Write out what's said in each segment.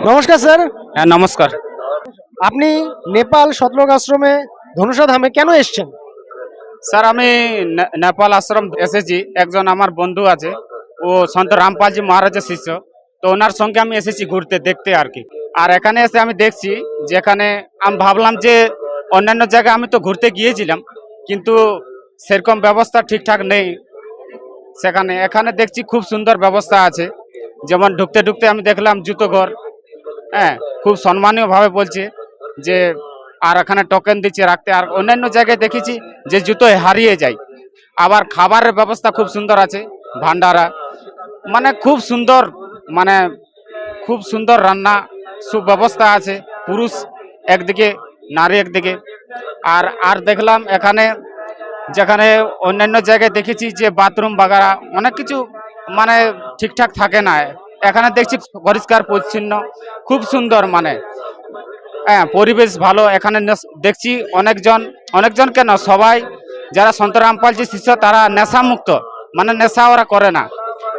নমস্কার স্যার। হ্যাঁ, নমস্কার। আপনি নেপাল শতলোক আশ্রমে ধনুষা ধামে কেন এসেছেন? স্যার, আমি নেপাল আশ্রম এসেছি। একজন আমার বন্ধু আছে, ও সন্ত রামপালজি মহারাজের শিষ্য। তো ওনার সঙ্গে আমি এসেছি ঘুরতে দেখতে আর কি। আর এখানে এসে আমি দেখছি যে এখানে আমি ভাবলাম যে অন্যান্য জায়গায় আমি তো ঘুরতে গিয়েছিলাম, কিন্তু সেরকম ব্যবস্থা ঠিকঠাক নেই সেখানে। এখানে দেখছি খুব সুন্দর ব্যবস্থা আছে। যেমন ঢুকতে ঢুকতে আমি দেখলাম জুতো ঘর। হ্যাঁ, খুব সম্মানীয়ভাবে বলছে যে, আর এখানে টোকেন দিচ্ছে রাখতে। আর অন্যান্য জায়গায় দেখেছি যে জুতো হারিয়ে যায়। আবার খাবারের ব্যবস্থা খুব সুন্দর আছে, ভান্ডারা, মানে খুব সুন্দর, মানে খুব সুন্দর রান্না সুব্যবস্থা আছে। পুরুষ একদিকে, নারী একদিকে। আর আর দেখলাম এখানে, যেখানে অন্যান্য জায়গায় দেখেছি যে বাথরুম বাগারা অনেক কিছু মানে ঠিকঠাক থাকে না, এখানে দেখছি পরিষ্কার পরিচ্ছন্ন, খুব সুন্দর, মানে হ্যাঁ পরিবেশ ভালো। এখানে দেখছি অনেকজন, অনেকজন কেন সবাই যারা সন্ত রামপালজি শিষ্য তারা নেশা মুক্ত, মানে নেশা ওরা করে না।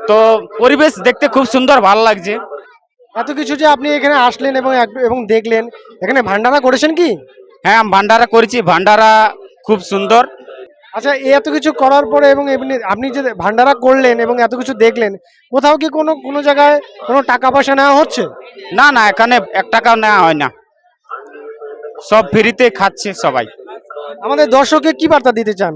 তো পরিবেশ দেখতে খুব সুন্দর, ভালো লাগছে। এত কিছু যে আপনি এখানে আসলেন এবং এবং দেখলেন, এখানে ভান্ডারা করেছেন কি? হ্যাঁ, আমি ভান্ডারা করেছি, ভান্ডারা খুব সুন্দর। আচ্ছা, এই এত কিছু করার পরে এবং এমনি আপনি যে ভান্ডারা করলেন এবং এত কিছু দেখলেন, কোথাও কি কোনো কোনো জায়গায় কোনো টাকা পয়সা নেওয়া হচ্ছে? না না, এখানে 1 টাকাও নেওয়া হয় না, সব ফ্রিতে খাচ্ছে সবাই। আমাদের দর্শককে কি বার্তা দিতে চান?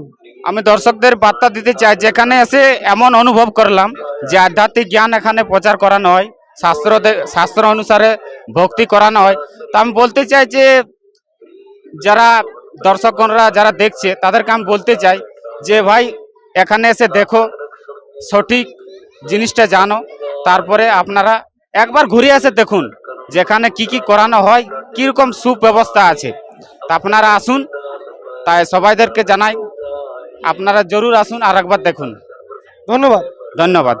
আমি দর্শকদের বার্তা দিতে চাই, যেখানে এসে এমন অনুভব করলাম যে আধ্যাত্মিক জ্ঞান এখানে প্রচার করানো হয়, শাস্ত্র অনুসারে ভক্তি করানো হয়। তা আমি বলতে চাই যে যারা দর্শকগণরা যারা দেখছে তাদেরকে আমি বলতে চাই যে ভাই, এখানে এসে দেখো, সঠিক জিনিসটা জানো, তারপরে আপনারা একবার ঘুরে এসে দেখুন যেখানে কি কি করানো হয়, কীরকম সুব্যবস্থা আছে। তা আপনারা আসুন, তাই সবাইদেরকে জানাই আপনারা জরুর আসুন আর একবার দেখুন। ধন্যবাদ। ধন্যবাদ।